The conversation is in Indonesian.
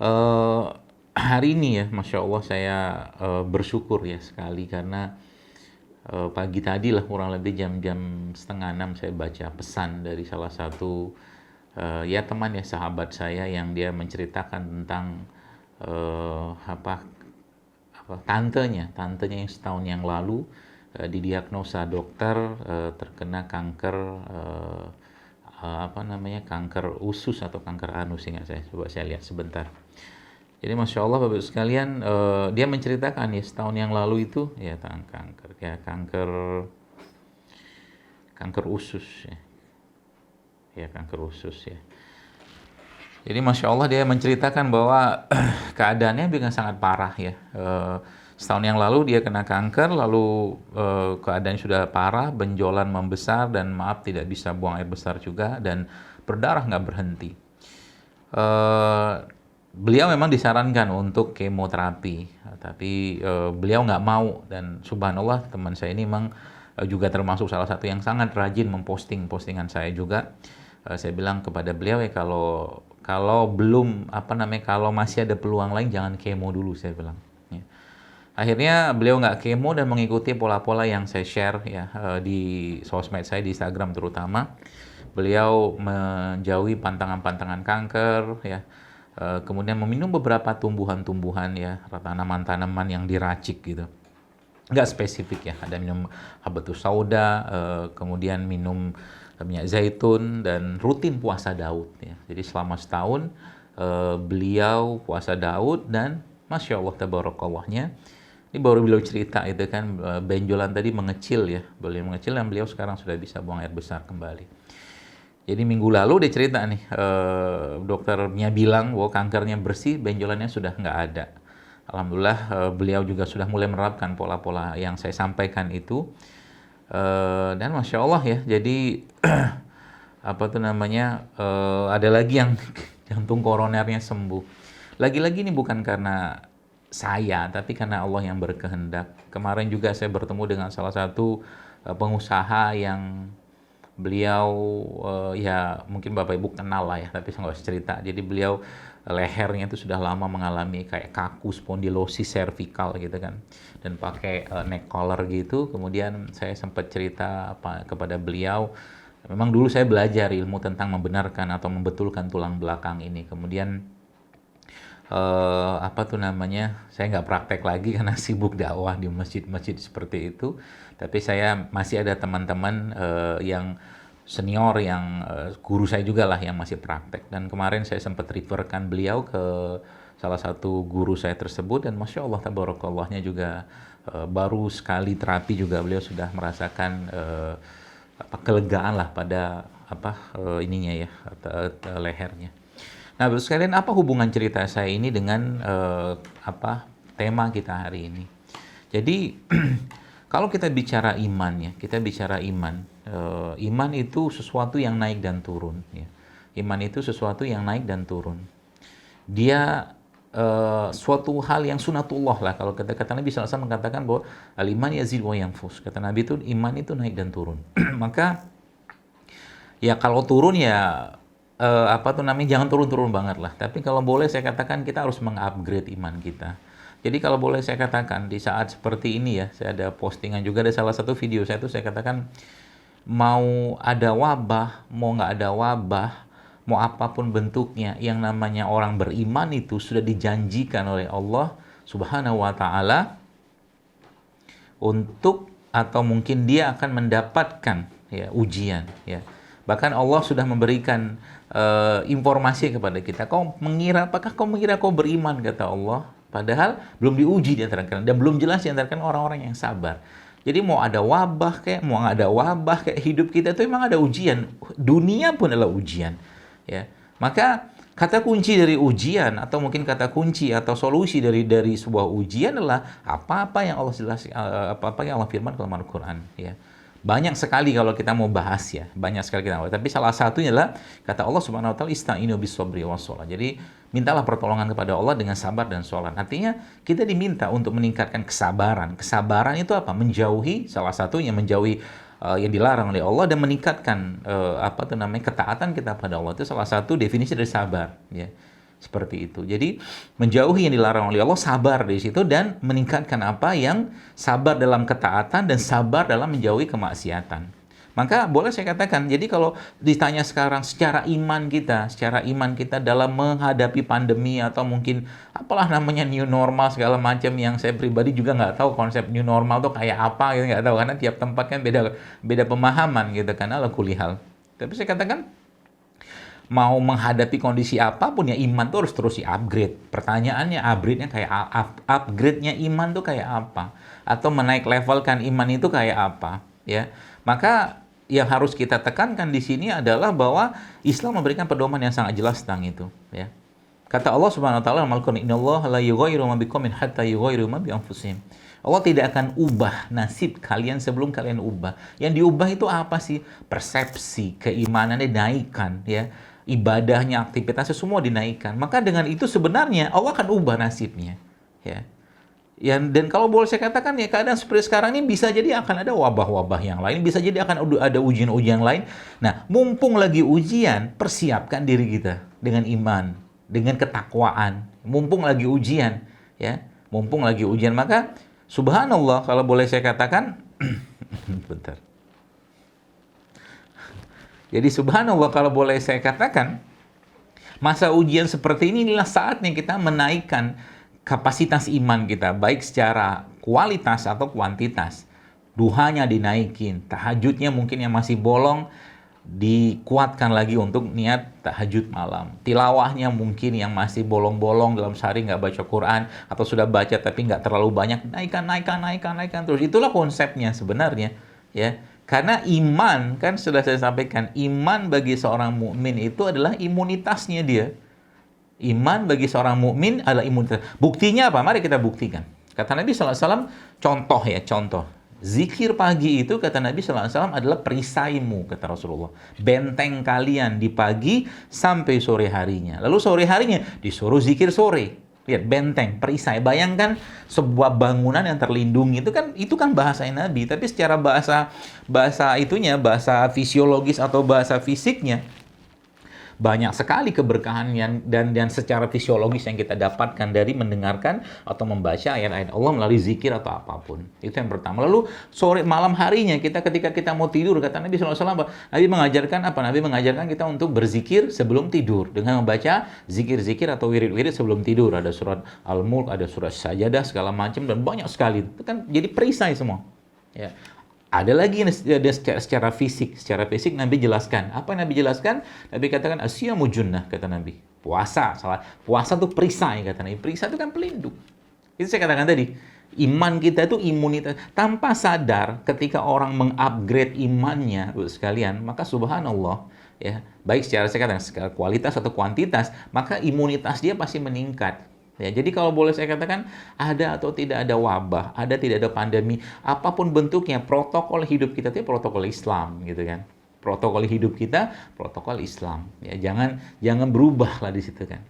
Eee, Hari ini ya, Masya Allah saya, bersyukur ya sekali karena, pagi tadi lah kurang lebih jam-jam setengah enam saya baca pesan dari salah satu, ya teman ya, sahabat saya yang dia menceritakan tentang, apa tantenya yang setahun yang lalu, didiagnosa dokter, terkena kanker, eee apa namanya, kanker usus atau kanker anus, ingat saya. Coba saya lihat sebentar. Jadi Masya Allah Bapak Ibu sekalian, dia menceritakan ya setahun yang lalu itu ya kanker kanker usus ya, ya kanker usus ya. Jadi Masya Allah dia menceritakan bahwa keadaannya dengan sangat parah ya. Setahun yang lalu dia kena kanker, lalu keadaan sudah parah, benjolan membesar dan maaf tidak bisa buang air besar juga dan berdarah nggak berhenti. Eh, Beliau memang disarankan untuk kemoterapi, tapi beliau nggak mau dan subhanallah teman saya ini memang juga termasuk salah satu yang sangat rajin memposting postingan saya juga. Saya bilang kepada beliau ya kalau kalau belum apa namanya kalau masih ada peluang lain jangan kemo dulu saya bilang. Ya. Akhirnya beliau nggak kemo dan mengikuti pola-pola yang saya share ya di sosmed saya di Instagram terutama. Beliau menjauhi pantangan-pantangan kanker ya. Kemudian meminum beberapa tumbuhan-tumbuhan ya, tanaman-tanaman yang diracik gitu. Nggak spesifik ya, ada minum habatus sauda, kemudian minum minyak zaitun dan rutin puasa Daud ya. Jadi selama setahun beliau puasa Daud dan Masya Allah tabarakallahnya ini baru beliau cerita itu kan, benjolan tadi mengecil ya, beliau mengecil dan beliau sekarang sudah bisa buang air besar kembali. Jadi minggu lalu dia cerita nih, dokternya bilang bahwa kankernya bersih, benjolannya sudah nggak ada. Alhamdulillah beliau juga sudah mulai menerapkan pola-pola yang saya sampaikan itu. Dan Masya Allah ya, jadi apa tuh namanya, ada lagi yang jantung koronernya sembuh. Lagi-lagi ini bukan karena saya, tapi karena Allah yang berkehendak. Kemarin juga saya bertemu dengan salah satu pengusaha yang beliau, ya mungkin Bapak Ibu kenal lah ya, tapi saya nggak usah cerita. Jadi beliau lehernya itu sudah lama mengalami kayak kaku spondilosis cervical gitu kan, dan pakai neck collar gitu. Kemudian saya sempat cerita apa kepada beliau, memang dulu saya belajar ilmu tentang membenarkan atau membetulkan tulang belakang ini. Kemudian apa tuh namanya, saya nggak praktek lagi karena sibuk dakwah di masjid-masjid seperti itu. Tapi saya masih ada teman-teman yang senior yang guru saya juga lah yang masih praktek. Dan kemarin saya sempat referkan beliau ke salah satu guru saya tersebut dan Masya Allah tabarakallahnya juga baru sekali terapi juga beliau sudah merasakan apa kelegaan lah pada apa ininya ya lehernya. Nah, Bapak sekalian, apa hubungan cerita saya ini dengan apa tema kita hari ini? Jadi, kalau kita bicara iman ya, kita bicara iman. Iman itu sesuatu yang naik dan turun. Ya. Iman itu sesuatu yang naik dan turun. Dia suatu hal yang sunatullah lah. Kalau kata Nabi SAW mengatakan bahwa al-iman yazid wa yanfus. Kata Nabi itu iman itu naik dan turun. Maka ya kalau turun ya apa tuh namanya jangan turun-turun banget lah. Tapi kalau boleh saya katakan kita harus mengupgrade iman kita. Jadi kalau boleh saya katakan di saat seperti ini ya, saya ada postingan juga ada salah satu video saya tuh saya katakan mau ada wabah, mau nggak ada wabah, mau apapun bentuknya, yang namanya orang beriman itu sudah dijanjikan oleh Allah Subhanahu wa taala untuk atau mungkin dia akan mendapatkan ya ujian ya. Bahkan Allah sudah memberikan informasi kepada kita. Apakah kau mengira kau beriman kata Allah? Padahal belum diuji di antara kalian dan belum jelas di antara kalian orang-orang yang sabar. Jadi mau ada wabah kayak mau nggak ada wabah kayak hidup kita itu memang ada ujian. Dunia pun adalah ujian. Ya, maka kata kunci dari ujian atau mungkin kata kunci atau solusi dari sebuah ujian adalah apa-apa yang Allah jelas apa-apa yang Allah firman dalam Al-Qur'an ya. Banyak sekali kalau kita mau bahas ya, banyak sekali kita mau. Tapi salah satunya adalah kata Allah Subhanahu wa taala ista'inu bis-sabri was-shalah. Jadi mintalah pertolongan kepada Allah dengan sabar dan sholat. Artinya kita diminta untuk meningkatkan kesabaran. Kesabaran itu apa? Menjauhi salah satunya menjauhi yang dilarang oleh Allah dan meningkatkan apa tuh namanya ketaatan kita pada Allah itu salah satu definisi dari sabar ya. Seperti itu. Jadi menjauhi yang dilarang oleh Allah, sabar di situ dan meningkatkan apa yang sabar dalam ketaatan dan sabar dalam menjauhi kemaksiatan. Maka boleh saya katakan, jadi kalau ditanya sekarang secara iman kita dalam menghadapi pandemi atau mungkin apalah namanya new normal segala macam, yang saya pribadi juga nggak tahu konsep new normal tuh kayak apa gitu, nggak tahu karena tiap tempat kan beda beda pemahaman gitu kan, ala kulli hal. Tapi saya katakan mau menghadapi kondisi apapun ya, iman tuh harus terus di-upgrade. Pertanyaannya upgrade-nya kayak upgrade-nya iman tuh kayak apa? Atau menaik levelkan iman itu kayak apa? Ya. Maka yang harus kita tekankan di sini adalah bahwa Islam memberikan pedoman yang sangat jelas tentang itu, ya. Kata Allah Subhanahu wa taala dalam Al-Qur'an, "Innallaha la yughayyiru ma biqaumin hatta yughayyiru ma bi anfusihim." Allah tidak akan ubah nasib kalian sebelum kalian ubah. Yang diubah itu apa sih? Persepsi, keimanannya dinaikkan, ya. Ibadahnya, aktivitasnya semua dinaikkan. Maka dengan itu sebenarnya Allah akan ubah nasibnya, ya. Dan kalau boleh saya katakan ya, keadaan seperti sekarang ini bisa jadi akan ada wabah-wabah yang lain, bisa jadi akan ada ujian-ujian lain. Nah, mumpung lagi ujian, persiapkan diri kita dengan iman, dengan ketakwaan. Mumpung lagi ujian, ya. Mumpung lagi ujian, maka subhanallah kalau boleh saya katakan bentar. Jadi subhanallah kalau boleh saya katakan, masa ujian seperti ini inilah saatnya kita menaikkan kapasitas iman kita, baik secara kualitas atau kuantitas. Duhanya dinaikin, tahajudnya mungkin yang masih bolong dikuatkan lagi untuk niat tahajud malam. Tilawahnya mungkin yang masih bolong-bolong dalam sehari nggak baca Quran atau sudah baca tapi nggak terlalu banyak, naikkan terus. Itulah konsepnya sebenarnya, ya. Karena iman, kan sudah saya sampaikan, iman bagi seorang mukmin itu adalah imunitasnya dia. Iman bagi seorang mukmin adalah imunitas. Buktinya apa? Mari kita buktikan. Kata Nabi SAW, contoh. Zikir pagi itu, kata Nabi SAW, adalah perisaimu, kata Rasulullah. Benteng kalian di pagi sampai sore harinya. Lalu sore harinya disuruh zikir sore. Lihat, benteng, perisai. Bayangkan sebuah bangunan yang terlindungi. Itu kan bahasa Nabi. Tapi secara bahasa fisiologis atau bahasa fisiknya, banyak sekali keberkahan dan secara fisiologis yang kita dapatkan dari mendengarkan atau membaca ayat-ayat Allah melalui zikir atau apapun. Itu yang pertama. Lalu sore malam harinya ketika kita mau tidur, kata Nabi SAW, Nabi mengajarkan apa? Nabi mengajarkan kita untuk berzikir sebelum tidur dengan membaca zikir-zikir atau wirid-wirid sebelum tidur. Ada surat Al-Mulk, ada surat Sajadah segala macam dan banyak sekali. Itu kan jadi perisai semua. Ya. Ada lagi secara fisik Nabi jelaskan. Apa yang Nabi jelaskan? Nabi katakan asyamu junnah, kata Nabi. Puasa tuh perisai, kata Nabi. Perisai itu kan pelindung. Itu saya katakan tadi. Iman kita itu imunitas. Tanpa sadar ketika orang mengupgrade imannya, sekalian, maka subhanallah, ya, baik secara kualitas atau kuantitas, maka imunitas dia pasti meningkat. Ya, jadi kalau boleh saya katakan, ada atau tidak ada wabah, ada tidak ada pandemi, apapun bentuknya, protokol hidup kita itu protokol Islam, gitu kan. Protokol hidup kita, protokol Islam. Ya, jangan berubah lah di situ kan.